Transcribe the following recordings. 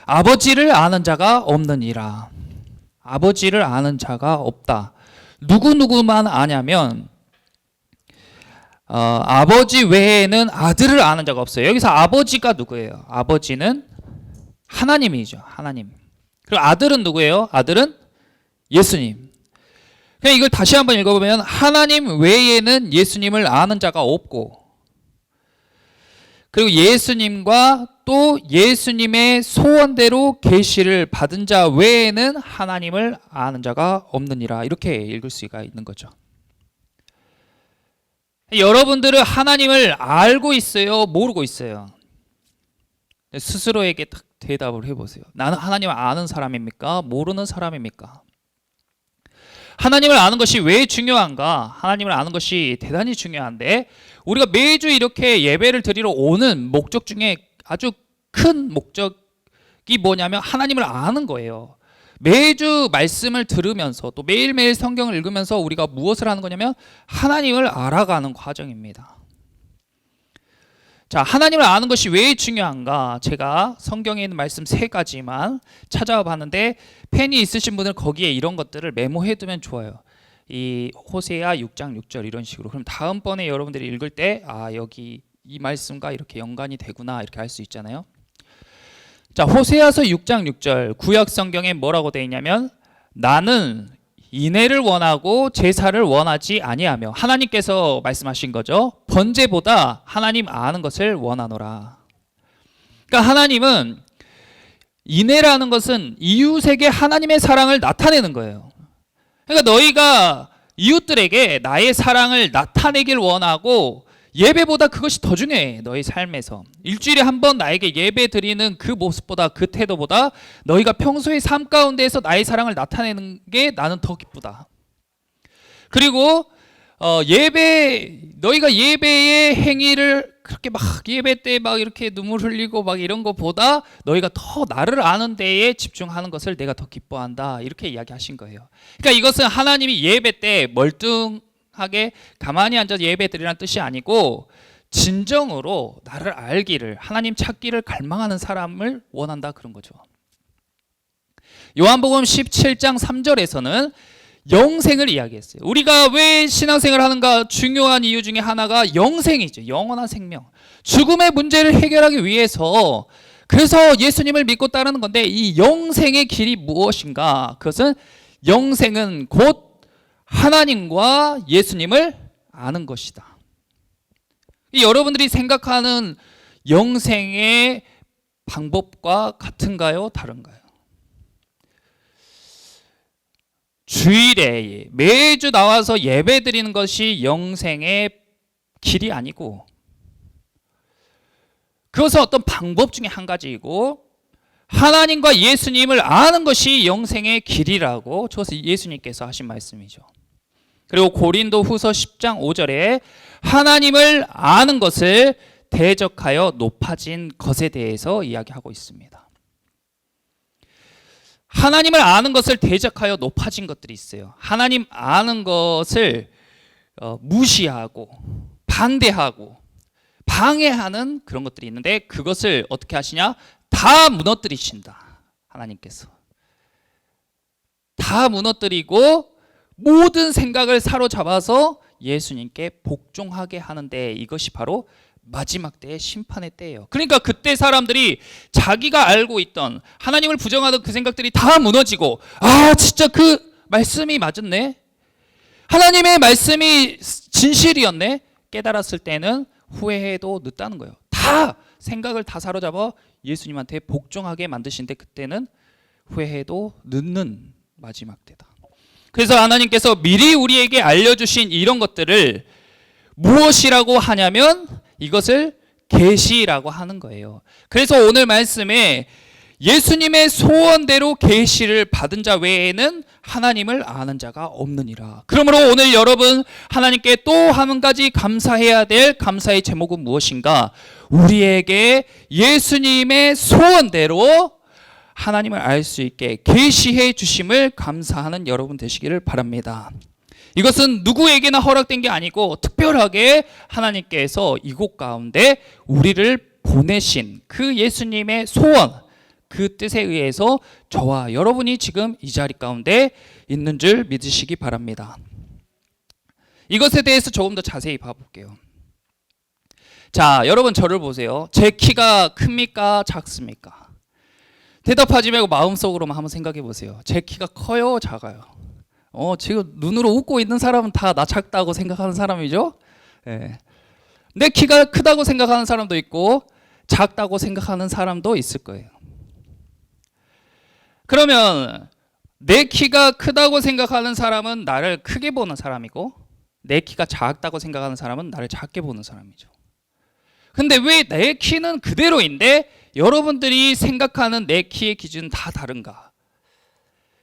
아버지를 아는 자가 없느니라. 아버지를 아는 자가 없다. 누구누구만 아냐면 아버지 외에는 아들을 아는 자가 없어요. 여기서 아버지가 누구예요? 아버지는 하나님이죠. 하나님. 그리고 아들은 누구예요? 아들은 예수님. 그냥 이걸 다시 한번 읽어보면 하나님 외에는 예수님을 아는 자가 없고, 그리고 예수님과 또 예수님의 소원대로 계시를 받은 자 외에는 하나님을 아는 자가 없느니라. 이렇게 읽을 수가 있는 거죠. 여러분들은 하나님을 알고 있어요? 모르고 있어요? 스스로에게 딱 대답을 해보세요. 나는 하나님을 아는 사람입니까? 모르는 사람입니까? 하나님을 아는 것이 왜 중요한가? 하나님을 아는 것이 대단히 중요한데, 우리가 매주 이렇게 예배를 드리러 오는 목적 중에 아주 큰 목적이 뭐냐면 하나님을 아는 거예요. 매주 말씀을 들으면서 또 매일매일 성경을 읽으면서 우리가 무엇을 하는 거냐면 하나님을 알아가는 과정입니다. 자, 하나님을 아는 것이 왜 중요한가? 제가 성경에 있는 말씀 3가지만 찾아와 봤는데, 펜이 있으신 분은 거기에 이런 것들을 메모해 두면 좋아요. 이 호세아 6장 6절 이런 식으로. 그럼 다음번에 여러분들이 읽을 때 여기 이 말씀과 이렇게 연관이 되구나 이렇게 알 수 있잖아요. 자, 호세아서 6장 6절 구약 성경에 뭐라고 되어 있냐면, 나는 인애를 원하고 제사를 원하지 아니하며, 하나님께서 말씀하신 거죠. 번제보다 하나님 아는 것을 원하노라. 그러니까 하나님은, 인애라는 것은 이웃에게 하나님의 사랑을 나타내는 거예요. 그러니까 너희가 이웃들에게 나의 사랑을 나타내길 원하고, 예배보다 그것이 더 중요해. 너희 삶에서 일주일에 한 번 나에게 예배 드리는 그 모습보다, 그 태도보다 너희가 평소의 삶 가운데에서 나의 사랑을 나타내는 게 나는 더 기쁘다. 그리고 너희가 예배의 행위를 그렇게 막 예배 때 막 이렇게 눈물 흘리고 막 이런 것보다 너희가 더 나를 아는 데에 집중하는 것을 내가 더 기뻐한다. 이렇게 이야기하신 거예요. 그러니까 이것은 하나님이 예배 때 멀뚱하게 가만히 앉아서 예배 드리라는 뜻이 아니고, 진정으로 나를 알기를, 하나님 찾기를 갈망하는 사람을 원한다, 그런 거죠. 요한복음 17장 3절에서는 영생을 이야기했어요. 우리가 왜 신앙생활을 하는가? 중요한 이유 중에 하나가 영생이죠. 영원한 생명. 죽음의 문제를 해결하기 위해서, 그래서 예수님을 믿고 따르는 건데, 이 영생의 길이 무엇인가? 그것은, 영생은 곧 하나님과 예수님을 아는 것이다. 여러분들이 생각하는 영생의 방법과 같은가요? 다른가요? 주일에 매주 나와서 예배 드리는 것이 영생의 길이 아니고, 그것은 어떤 방법 중에 한 가지이고, 하나님과 예수님을 아는 것이 영생의 길이라고 저것은 예수님께서 하신 말씀이죠. 그리고 고린도 후서 10장 5절에 하나님을 아는 것을 대적하여 높아진 것에 대해서 이야기하고 있습니다. 하나님을 아는 것을 대적하여 높아진 것들이 있어요. 하나님 아는 것을 무시하고 반대하고 방해하는 그런 것들이 있는데, 그것을 어떻게 하시냐? 다 무너뜨리신다. 하나님께서 다 무너뜨리고 모든 생각을 사로잡아서 예수님께 복종하게 하는데, 이것이 바로 마지막 때의 심판의 때예요. 그러니까 그때 사람들이 자기가 알고 있던 하나님을 부정하던 그 생각들이 다 무너지고, 진짜 그 말씀이 맞았네, 하나님의 말씀이 진실이었네 깨달았을 때는 후회해도 늦다는 거예요. 다 생각을 다 사로잡아 예수님한테 복종하게 만드신데, 그때는 후회해도 늦는 마지막 때다. 그래서 하나님께서 미리 우리에게 알려주신 이런 것들을 무엇이라고 하냐면, 이것을 계시라고 하는 거예요. 그래서 오늘 말씀에 예수님의 소원대로 계시를 받은 자 외에는 하나님을 아는 자가 없느니라. 그러므로 오늘 여러분, 하나님께 또 한 가지 감사해야 될 감사의 제목은 무엇인가? 우리에게 예수님의 소원대로 하나님을 알 수 있게 계시해 주심을 감사하는 여러분 되시기를 바랍니다. 이것은 누구에게나 허락된 게 아니고, 특별하게 하나님께서 이곳 가운데 우리를 보내신 그 예수님의 소원, 그 뜻에 의해서 저와 여러분이 지금 이 자리 가운데 있는 줄 믿으시기 바랍니다. 이것에 대해서 조금 더 자세히 봐볼게요. 자, 여러분 저를 보세요. 제 키가 큽니까? 작습니까? 대답하지 말고 마음속으로만 한번 생각해 보세요. 제 키가 커요? 작아요? 지금 눈으로 웃고 있는 사람은 다 나 작다고 생각하는 사람이죠? 네. 내 키가 크다고 생각하는 사람도 있고 작다고 생각하는 사람도 있을 거예요. 그러면 내 키가 크다고 생각하는 사람은 나를 크게 보는 사람이고 내 키가 작다고 생각하는 사람은 나를 작게 보는 사람이죠. 근데 왜 내 키는 그대로인데 여러분들이 생각하는 내 키의 기준은 다 다른가?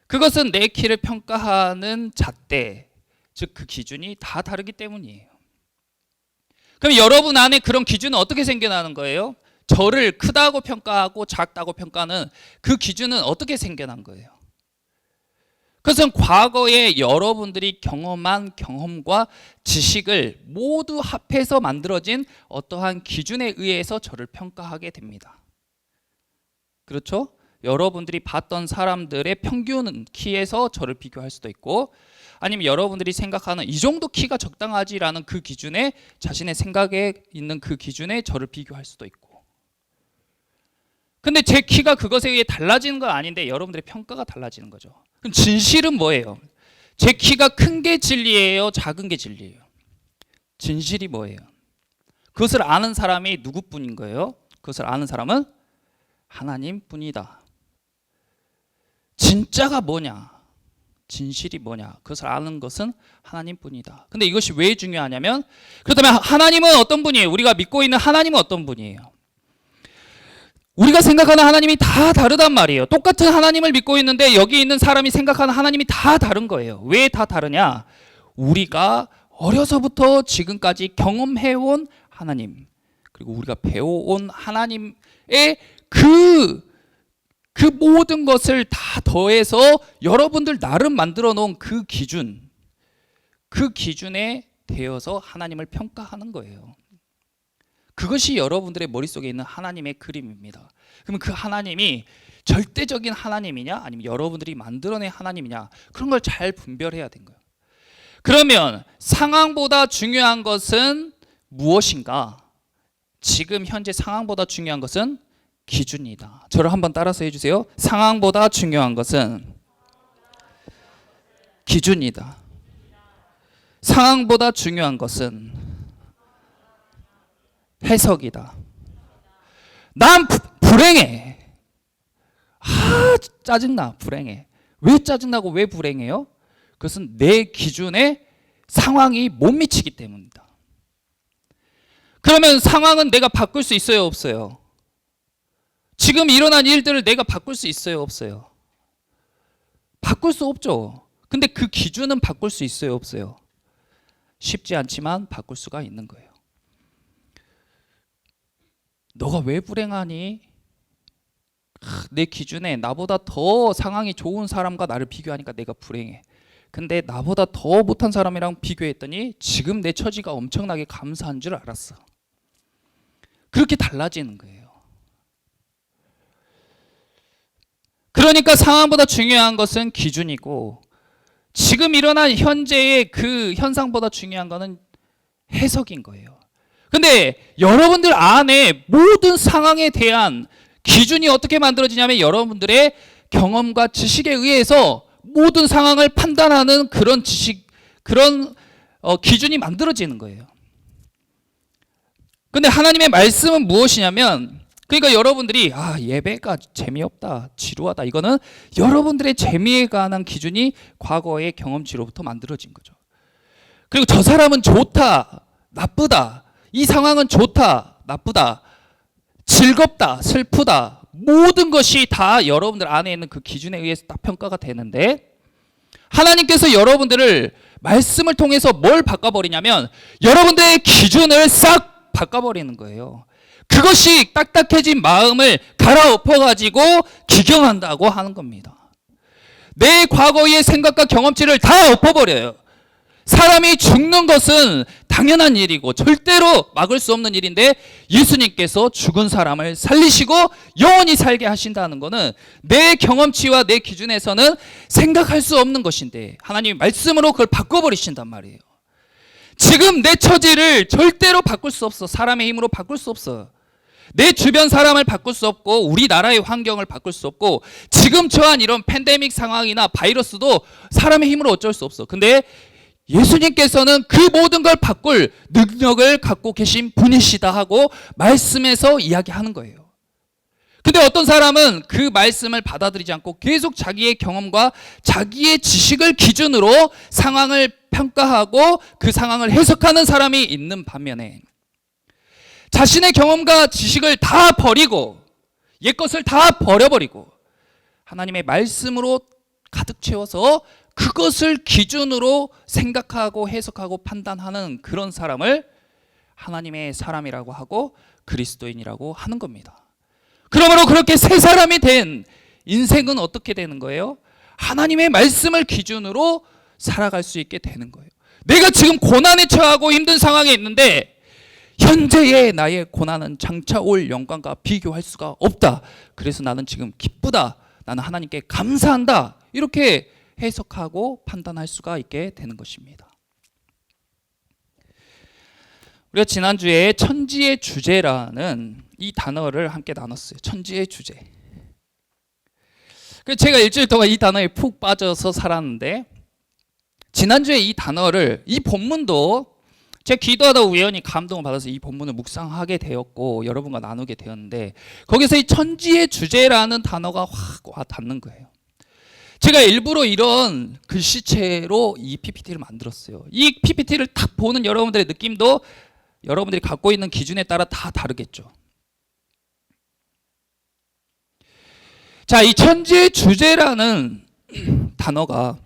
그것은 내 키를 평가하는 잣대, 즉 그 기준이 다 다르기 때문이에요. 그럼 여러분 안에 그런 기준은 어떻게 생겨나는 거예요? 저를 크다고 평가하고 작다고 평가하는 그 기준은 어떻게 생겨난 거예요? 그것은 과거에 여러분들이 경험한 경험과 지식을 모두 합해서 만들어진 어떠한 기준에 의해서 저를 평가하게 됩니다. 그렇죠? 여러분들이 봤던 사람들의 평균 키에서 저를 비교할 수도 있고 아니면 여러분들이 생각하는 이 정도 키가 적당하지라는 그 기준에 자신의 생각에 있는 그 기준에 저를 비교할 수도 있고 근데 제 키가 그것에 의해 달라지는 건 아닌데 여러분들의 평가가 달라지는 거죠. 그럼 진실은 뭐예요? 제 키가 큰 게 진리예요? 작은 게 진리예요? 진실이 뭐예요? 그것을 아는 사람이 누구뿐인 거예요? 그것을 아는 사람은 하나님뿐이다. 진짜가 뭐냐? 진실이 뭐냐? 그것을 아는 것은 하나님뿐이다. 근데 이것이 왜 중요하냐면 그렇다면 하나님은 어떤 분이에요? 우리가 믿고 있는 하나님은 어떤 분이에요? 우리가 생각하는 하나님이 다 다르단 말이에요. 똑같은 하나님을 믿고 있는데 여기 있는 사람이 생각하는 하나님이 다 다른 거예요. 왜 다 다르냐? 우리가 어려서부터 지금까지 경험해온 하나님 그리고 우리가 배워온 하나님의 그 모든 것을 다 더해서 여러분들 나름 만들어 놓은 그 기준에 대어서 하나님을 평가하는 거예요. 그것이 여러분들의 머릿속에 있는 하나님의 그림입니다. 그러면 그 하나님이 절대적인 하나님이냐 아니면 여러분들이 만들어낸 하나님이냐 그런 걸 잘 분별해야 된 거예요. 그러면 상황보다 중요한 것은 무엇인가? 지금 현재 상황보다 중요한 것은 기준이다. 저를 한번 따라서 해주세요. 상황보다 중요한 것은 기준이다. 상황보다 중요한 것은 해석이다. 난 불행해. 짜증나. 불행해. 왜 짜증나고 왜 불행해요? 그것은 내 기준에 상황이 못 미치기 때문이다. 그러면 상황은 내가 바꿀 수 있어요? 없어요? 지금 일어난 일들을 내가 바꿀 수 있어요? 없어요? 바꿀 수 없죠. 근데 그 기준은 바꿀 수 있어요? 없어요? 쉽지 않지만 바꿀 수가 있는 거예요. 너가 왜 불행하니? 내 기준에 나보다 더 상황이 좋은 사람과 나를 비교하니까 내가 불행해. 근데 나보다 더 못한 사람이랑 비교했더니 지금 내 처지가 엄청나게 감사한 줄 알았어. 그렇게 달라지는 거예요. 그러니까 상황보다 중요한 것은 기준이고 지금 일어난 현재의 그 현상보다 중요한 것은 해석인 거예요. 근데 여러분들 안에 모든 상황에 대한 기준이 어떻게 만들어지냐면 여러분들의 경험과 지식에 의해서 모든 상황을 판단하는 그런 지식, 그런 기준이 만들어지는 거예요. 근데 하나님의 말씀은 무엇이냐면 그러니까 여러분들이 예배가 재미없다, 지루하다 이거는 여러분들의 재미에 관한 기준이 과거의 경험치로부터 만들어진 거죠. 그리고 저 사람은 좋다, 나쁘다, 이 상황은 좋다, 나쁘다, 즐겁다, 슬프다 모든 것이 다 여러분들 안에 있는 그 기준에 의해서 딱 평가가 되는데 하나님께서 여러분들을 말씀을 통해서 뭘 바꿔버리냐면 여러분들의 기준을 싹 바꿔버리는 거예요. 그것이 딱딱해진 마음을 갈아엎어가지고 기경한다고 하는 겁니다. 내 과거의 생각과 경험치를 다 엎어버려요. 사람이 죽는 것은 당연한 일이고 절대로 막을 수 없는 일인데 예수님께서 죽은 사람을 살리시고 영원히 살게 하신다는 것은 내 경험치와 내 기준에서는 생각할 수 없는 것인데 하나님이 말씀으로 그걸 바꿔버리신단 말이에요. 지금 내 처지를 절대로 바꿀 수 없어. 사람의 힘으로 바꿀 수 없어. 내 주변 사람을 바꿀 수 없고 우리나라의 환경을 바꿀 수 없고 지금 처한 이런 팬데믹 상황이나 바이러스도 사람의 힘으로 어쩔 수 없어. 근데 예수님께서는 그 모든 걸 바꿀 능력을 갖고 계신 분이시다 하고 말씀에서 이야기하는 거예요. 근데 어떤 사람은 그 말씀을 받아들이지 않고 계속 자기의 경험과 자기의 지식을 기준으로 상황을 평가하고 그 상황을 해석하는 사람이 있는 반면에 자신의 경험과 지식을 다 버리고 옛것을 다 버려버리고 하나님의 말씀으로 가득 채워서 그것을 기준으로 생각하고 해석하고 판단하는 그런 사람을 하나님의 사람이라고 하고 그리스도인이라고 하는 겁니다. 그러므로 그렇게 새 사람이 된 인생은 어떻게 되는 거예요? 하나님의 말씀을 기준으로 살아갈 수 있게 되는 거예요. 내가 지금 고난에 처하고 힘든 상황에 있는데 현재의 나의 고난은 장차 올 영광과 비교할 수가 없다. 그래서 나는 지금 기쁘다. 나는 하나님께 감사한다. 이렇게 해석하고 판단할 수가 있게 되는 것입니다. 우리가 지난주에 천지의 주제라는 이 단어를 함께 나눴어요. 천지의 주제. 그래서 제가 일주일 동안 이 단어에 푹 빠져서 살았는데 지난주에 이 단어를 이 본문도 제가 기도하다 우연히 감동을 받아서 이 본문을 묵상하게 되었고 여러분과 나누게 되었는데 거기서 이 천지의 주제라는 단어가 확 와 닿는 거예요. 제가 일부러 이런 글씨체로 이 PPT를 만들었어요. 이 PPT를 딱 보는 여러분들의 느낌도 여러분들이 갖고 있는 기준에 따라 다 다르겠죠. 자, 이 천지의 주제라는 단어가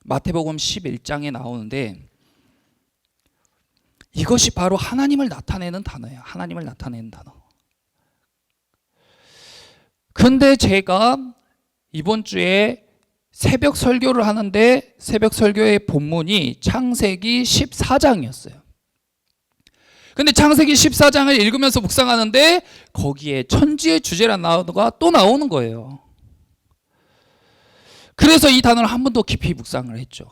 마태복음 11장에 나오는데 이것이 바로 하나님을 나타내는 단어예요. 하나님을 나타내는 단어. 근데 제가 이번 주에 새벽 설교를 하는데 새벽 설교의 본문이 창세기 14장이었어요. 근데 창세기 14장을 읽으면서 묵상하는데 거기에 천지의 주제라는 단어가 또 나오는 거예요. 그래서 이 단어를 한 번 더 깊이 묵상을 했죠.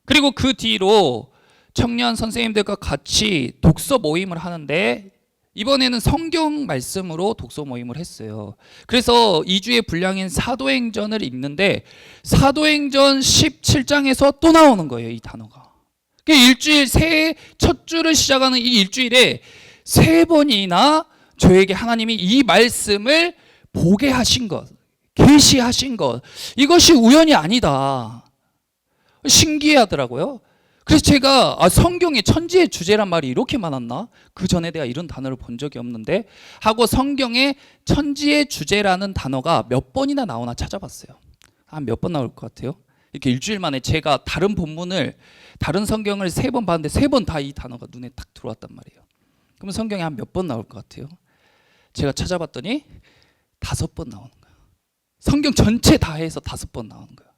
그리고 그 뒤로 청년 선생님들과 같이 독서 모임을 하는데 이번에는 성경 말씀으로 독서 모임을 했어요. 그래서 2주의 분량인 사도행전을 읽는데 사도행전 17장에서 또 나오는 거예요. 이 단어가. 일주일 새해 첫 주를 시작하는 이 일주일에 3번이나 저에게 하나님이 이 말씀을 보게 하신 것, 계시하신 것, 이것이 우연이 아니다. 신기하더라고요. 그래서 제가 성경에 천지의 주제란 말이 이렇게 많았나? 그 전에 내가 이런 단어를 본 적이 없는데 하고 성경에 천지의 주제라는 단어가 몇 번이나 나오나 찾아봤어요. 한 몇 번 나올 것 같아요? 이렇게 일주일 만에 제가 다른 본문을 다른 성경을 3번 봤는데 3번 다 이 단어가 눈에 딱 들어왔단 말이에요. 그럼 성경에 한 몇 번 나올 것 같아요? 제가 찾아봤더니 5번 나오는 거예요. 성경 전체 다 해서 5번 나오는 거예요.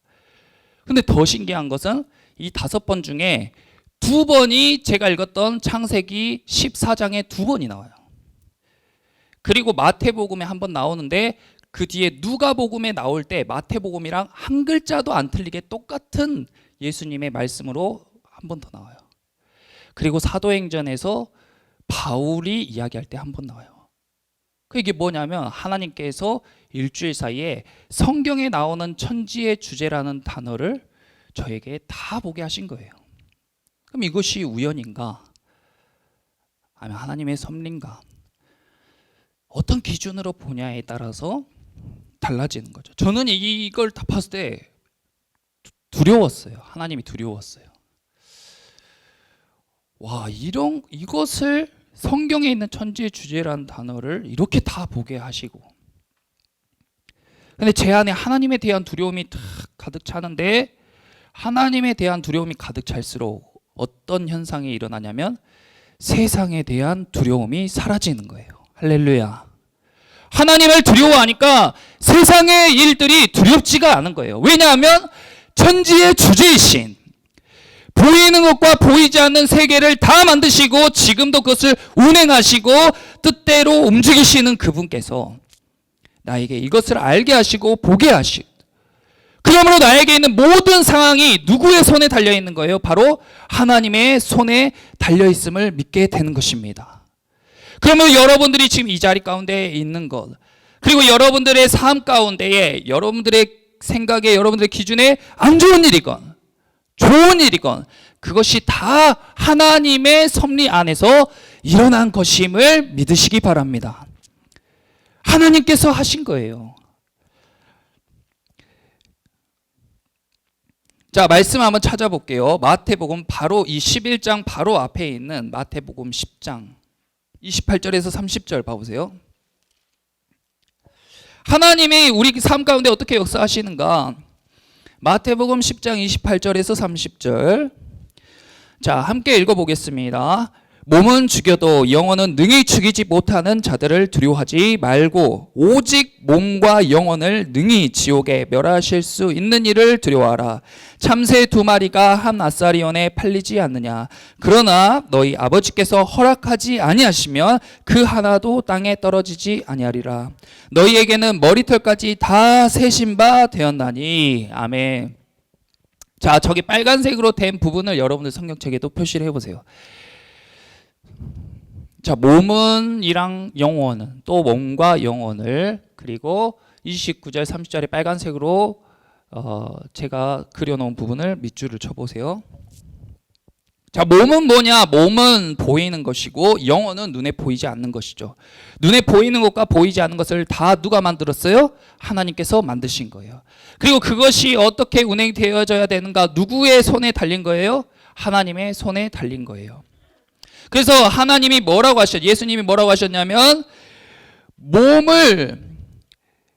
근데 더 신기한 것은 이 5번 중에 2번이 제가 읽었던 창세기 14장에 2번이 나와요. 그리고 마태복음에 한 번 나오는데 그 뒤에 누가복음에 나올 때 마태복음이랑 한 글자도 안 틀리게 똑같은 예수님의 말씀으로 한 번 더 나와요. 그리고 사도행전에서 바울이 이야기할 때 한 번 나와요. 이게 뭐냐면 하나님께서 일주일 사이에 성경에 나오는 천지의 주제라는 단어를 저에게 다 보게 하신 거예요. 그럼 이것이 우연인가? 아니면 하나님의 섭리인가? 어떤 기준으로 보냐에 따라서 달라지는 거죠. 저는 이걸 다 봤을 때 두려웠어요. 하나님이 두려웠어요. 와, 이것을 성경에 있는 천지의 주제라는 단어를 이렇게 다 보게 하시고 근데 제 안에 하나님에 대한 두려움이 탁 가득 차는데 하나님에 대한 두려움이 가득 찰수록 어떤 현상이 일어나냐면 세상에 대한 두려움이 사라지는 거예요. 할렐루야. 하나님을 두려워하니까 세상의 일들이 두렵지가 않은 거예요. 왜냐하면 천지의 주제이신 보이는 것과 보이지 않는 세계를 다 만드시고 지금도 그것을 운행하시고 뜻대로 움직이시는 그분께서 나에게 이것을 알게 하시고 보게 하시고, 그러므로 나에게 있는 모든 상황이 누구의 손에 달려 있는 거예요? 바로 하나님의 손에 달려 있음을 믿게 되는 것입니다. 그러면 여러분들이 지금 이 자리 가운데 있는 것, 그리고 여러분들의 삶 가운데에 여러분들의 생각에 여러분들의 기준에 안 좋은 일이건 좋은 일이건 그것이 다 하나님의 섭리 안에서 일어난 것임을 믿으시기 바랍니다. 하나님께서 하신 거예요. 자, 말씀 한번 찾아볼게요. 마태복음 바로 이 11장 바로 앞에 있는 마태복음 10장 28절에서 30절 봐보세요. 하나님이 우리 삶 가운데 어떻게 역사하시는가? 마태복음 10장 28절에서 30절. 자, 함께 읽어보겠습니다. 몸은 죽여도 영혼은 능히 죽이지 못하는 자들을 두려워하지 말고 오직 몸과 영혼을 능히 지옥에 멸하실 수 있는 이를 두려워하라. 참새 2마리가 한 아사리온에 팔리지 않느냐. 그러나 너희 아버지께서 허락하지 아니하시면 그 하나도 땅에 떨어지지 아니하리라. 너희에게는 머리털까지 다 세신 바 되었나니. 아멘. 자, 저기 빨간색으로 된 부분을 여러분들 성경책에도 표시를 해보세요. 자, 몸은이랑 영혼은, 또 몸과 영혼을, 그리고 29절 30절에 빨간색으로 제가 그려놓은 부분을 밑줄을 쳐보세요. 자, 몸은 뭐냐? 몸은 보이는 것이고 영혼은 눈에 보이지 않는 것이죠. 눈에 보이는 것과 보이지 않는 것을 다 누가 만들었어요? 하나님께서 만드신 거예요. 그리고 그것이 어떻게 운행되어져야 되는가? 누구의 손에 달린 거예요? 하나님의 손에 달린 거예요. 그래서 하나님이 뭐라고 예수님이 뭐라고 하셨냐면,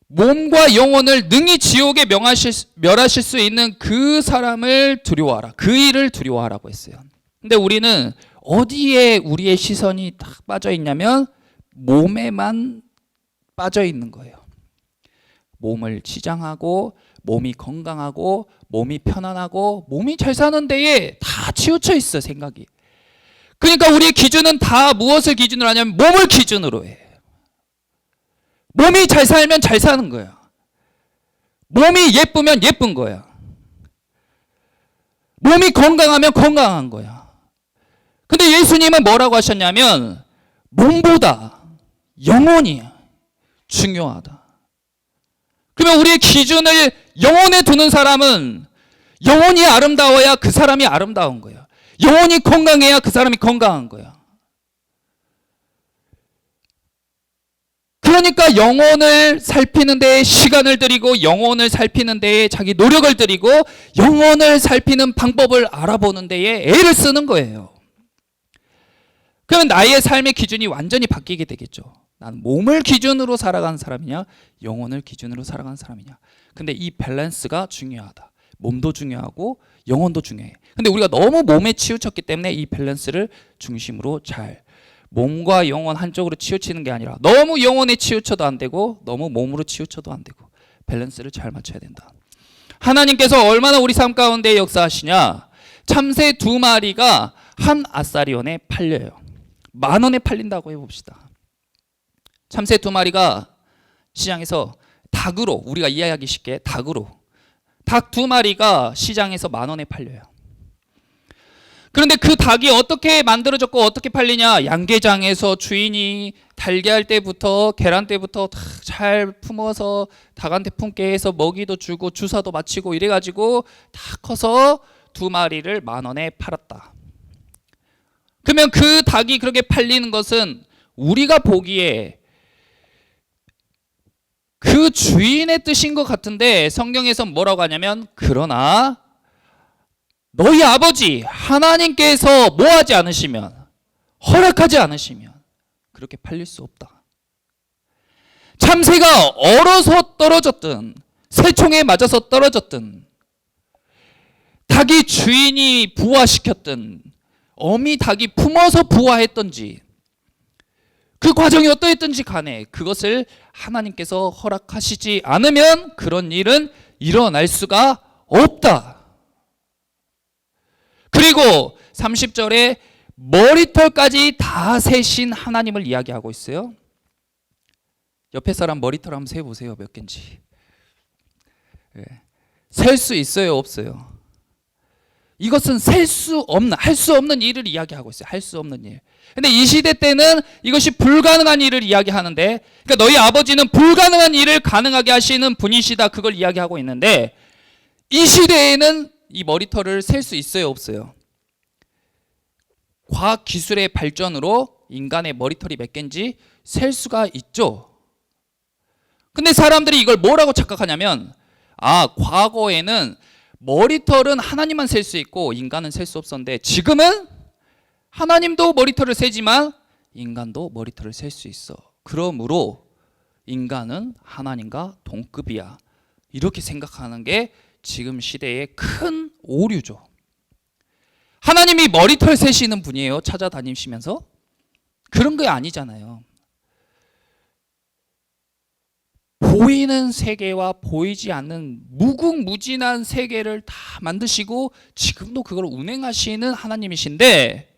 몸과 영혼을 능히 지옥에 멸하실 수 있는 그 사람을 두려워하라. 그 일을 두려워하라고 했어요. 근데 우리는 어디에 우리의 시선이 딱 빠져 있냐면 몸에만 빠져 있는 거예요. 몸을 치장하고 몸이 건강하고 몸이 편안하고 몸이 잘 사는 데에 다 치우쳐 있어, 생각이. 그러니까 우리의 기준은 다 무엇을 기준으로 하냐면 몸을 기준으로 해. 몸이 잘 살면 잘 사는 거야. 몸이 예쁘면 예쁜 거야. 몸이 건강하면 건강한 거야. 근데 예수님은 뭐라고 하셨냐면 몸보다 영혼이 중요하다. 그러면 우리의 기준을 영혼에 두는 사람은 영혼이 아름다워야 그 사람이 아름다운 거야. 영혼이 건강해야 그 사람이 건강한 거야. 그러니까 영혼을 살피는 데에 시간을 들이고 영혼을 살피는 데에 자기 노력을 들이고 영혼을 살피는 방법을 알아보는 데에 애를 쓰는 거예요. 그러면 나의 삶의 기준이 완전히 바뀌게 되겠죠. 난 몸을 기준으로 살아가는 사람이냐, 영혼을 기준으로 살아가는 사람이냐. 근데 이 밸런스가 중요하다. 몸도 중요하고 영혼도 중요해. 근데 우리가 너무 몸에 치우쳤기 때문에 이 밸런스를 중심으로 잘, 몸과 영혼 한쪽으로 치우치는 게 아니라 너무 영혼에 치우쳐도 안 되고 너무 몸으로 치우쳐도 안 되고 밸런스를 잘 맞춰야 된다. 하나님께서 얼마나 우리 삶 가운데 역사하시냐. 참새 2마리가 한 아사리온에 팔려요. 10,000원에 팔린다고 해봅시다. 참새 2마리가 시장에서 닭으로, 우리가 이해하기 쉽게 닭으로, 닭 2마리가 시장에서 10,000원에 팔려요. 그런데 그 닭이 어떻게 만들어졌고 어떻게 팔리냐? 양계장에서 주인이 달걀 때부터 계란 때부터 다 잘 품어서 닭한테 품게 해서 먹이도 주고 주사도 맞히고 이래가지고 다 커서 2마리를 10,000원에 팔았다. 그러면 그 닭이 그렇게 팔리는 것은 우리가 보기에 그 주인의 뜻인 것 같은데 성경에서 뭐라고 하냐면, 그러나 너희 아버지 하나님께서 뭐 하지 않으시면, 허락하지 않으시면 그렇게 팔릴 수 없다. 참새가 얼어서 떨어졌든 새총에 맞아서 떨어졌든 닭이 주인이 부화시켰든 어미 닭이 품어서 부화했던지 그 과정이 어떠했든지 간에 그것을 하나님께서 허락하시지 않으면 그런 일은 일어날 수가 없다. 그 그리고 30절에 머리털까지 다 세신 하나님을 이야기하고 있어요. 옆에 사람 머리털 한번 세보세요. 몇 개인지. 셀 수 있어요, 없어요? 이것은 셀 수 없는, 할 수 없는 일을 이야기하고 있어요. 할 수 없는 일. 근데 이 시대 때는 이것이 불가능한 일을 이야기하는데, 그러니까 너희 아버지는 불가능한 일을 가능하게 하시는 분이시다, 그걸 이야기하고 있는데, 이 시대에는 이 머리털을 셀 수 있어요, 없어요? 과학 기술의 발전으로 인간의 머리털이 몇 개인지 셀 수가 있죠. 근데 사람들이 이걸 뭐라고 착각하냐면, 과거에는 머리털은 하나님만 셀 수 있고 인간은 셀 수 없었는데, 지금은 하나님도 머리털을 세지만 인간도 머리털을 셀 수 있어. 그러므로 인간은 하나님과 동급이야. 이렇게 생각하는 게 지금 시대의 큰 오류죠. 하나님이 머리털 세시는 분이에요, 찾아다니시면서? 그런 게 아니잖아요. 보이는 세계와 보이지 않는 무궁무진한 세계를 다 만드시고 지금도 그걸 운행하시는 하나님이신데,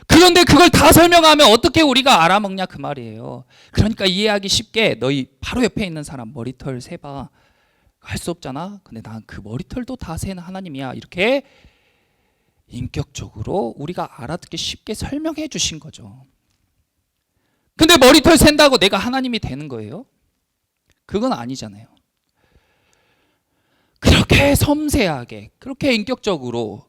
그런데 그걸 다 설명하면 어떻게 우리가 알아먹냐, 그 말이에요. 그러니까 이해하기 쉽게 너희 바로 옆에 있는 사람 머리털 세봐. 할 수 없잖아. 근데 난 그 머리털도 다 세는 하나님이야. 이렇게 인격적으로 우리가 알아듣기 쉽게 설명해 주신 거죠. 근데 머리털 센다고 내가 하나님이 되는 거예요? 그건 아니잖아요. 그렇게 섬세하게, 그렇게 인격적으로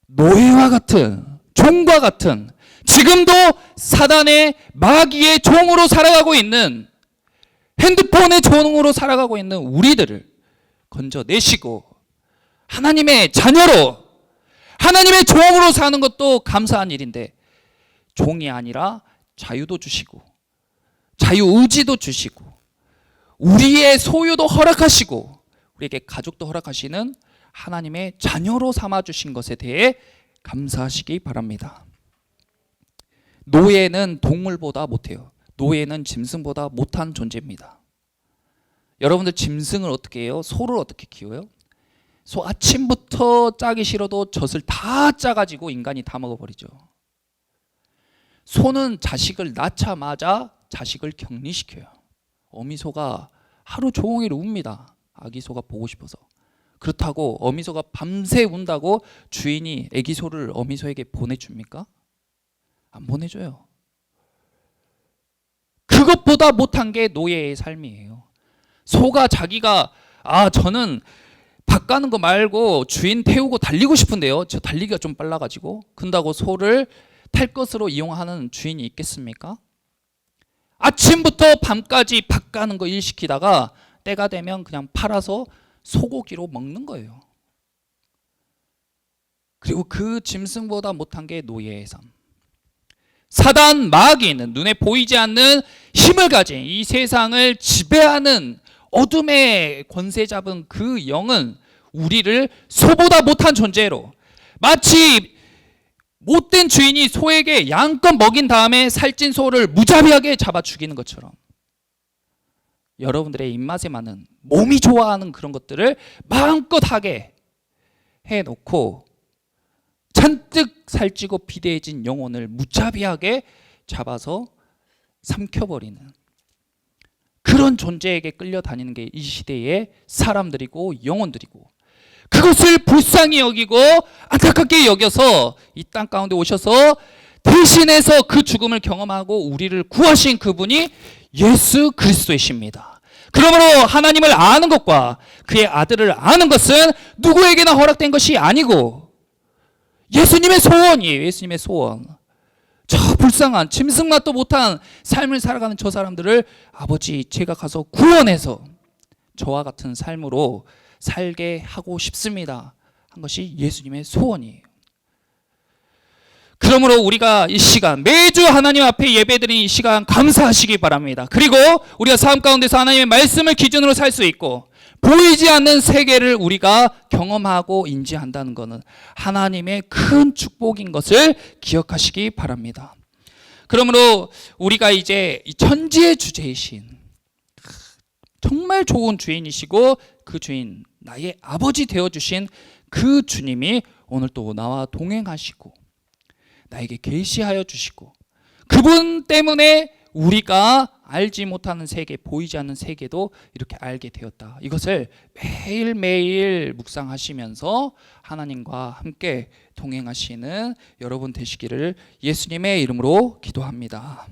노예와 같은, 종과 같은, 지금도 사단의 마귀의 종으로 살아가고 있는, 핸드폰의 종으로 살아가고 있는 우리들을 건져내시고 하나님의 자녀로, 하나님의 종으로 사는 것도 감사한 일인데, 종이 아니라 자유도 주시고 자유의지도 주시고 우리의 소유도 허락하시고 우리에게 가족도 허락하시는 하나님의 자녀로 삼아주신 것에 대해 감사하시기 바랍니다. 노예는 동물보다 못해요. 노예는 짐승보다 못한 존재입니다. 여러분들 짐승을 어떻게 해요? 소를 어떻게 키워요? 소 아침부터 짜기 싫어도 젖을 다 짜가지고 인간이 다 먹어버리죠. 소는 자식을 낳자마자 자식을 격리시켜요. 어미소가 하루 종일 웁니다. 아기소가 보고 싶어서. 그렇다고 어미소가 밤새 운다고 주인이 아기소를 어미소에게 보내줍니까? 안 보내줘요. 그것보다 못한 게 노예의 삶이에요. 소가 자기가 저는 밥 가는 거 말고 주인 태우고 달리고 싶은데요, 저 달리기가 좀 빨라가지고, 근다고 소를 탈 것으로 이용하는 주인이 있겠습니까? 아침부터 밤까지 밥 가는 거 일 시키다가 때가 되면 그냥 팔아서 소고기로 먹는 거예요. 그리고 그 짐승보다 못한 게 노예의 삶. 사단 마귀는 눈에 보이지 않는 힘을 가진 이 세상을 지배하는 어둠의 권세 잡은 그 영은 우리를 소보다 못한 존재로, 마치 못된 주인이 소에게 양껏 먹인 다음에 살찐 소를 무자비하게 잡아 죽이는 것처럼 여러분들의 입맛에 맞는, 몸이 좋아하는 그런 것들을 마음껏 하게 해놓고 잔뜩 살찌고 비대해진 영혼을 무자비하게 잡아서 삼켜버리는 그런 존재에게 끌려다니는 게 이 시대의 사람들이고 영혼들이고, 그것을 불쌍히 여기고 안타깝게 여겨서 이 땅 가운데 오셔서 대신해서 그 죽음을 경험하고 우리를 구하신 그분이 예수 그리스도이십니다. 그러므로 하나님을 아는 것과 그의 아들을 아는 것은 누구에게나 허락된 것이 아니고 예수님의 소원이에요. 예수님의 소원. 저 불쌍한 짐승맛도 못한 삶을 살아가는 저 사람들을 아버지, 제가 가서 구원해서 저와 같은 삶으로 살게 하고 싶습니다 한 것이 예수님의 소원이에요. 그러므로 우리가 이 시간, 매주 하나님 앞에 예배드린 이 시간 감사하시기 바랍니다. 그리고 우리가 삶 가운데서 하나님의 말씀을 기준으로 살 수 있고 보이지 않는 세계를 우리가 경험하고 인지한다는 것은 하나님의 큰 축복인 것을 기억하시기 바랍니다. 그러므로 우리가 이제 이 천지의 주제이신 정말 좋은 주인이시고 그 주인, 나의 아버지 되어주신 그 주님이 오늘 또 나와 동행하시고 나에게 계시하여 주시고 그분 때문에 우리가 알지 못하는 세계, 보이지 않는 세계도 이렇게 알게 되었다. 이것을 매일매일 묵상하시면서 하나님과 함께 동행하시는 여러분 되시기를 예수님의 이름으로 기도합니다.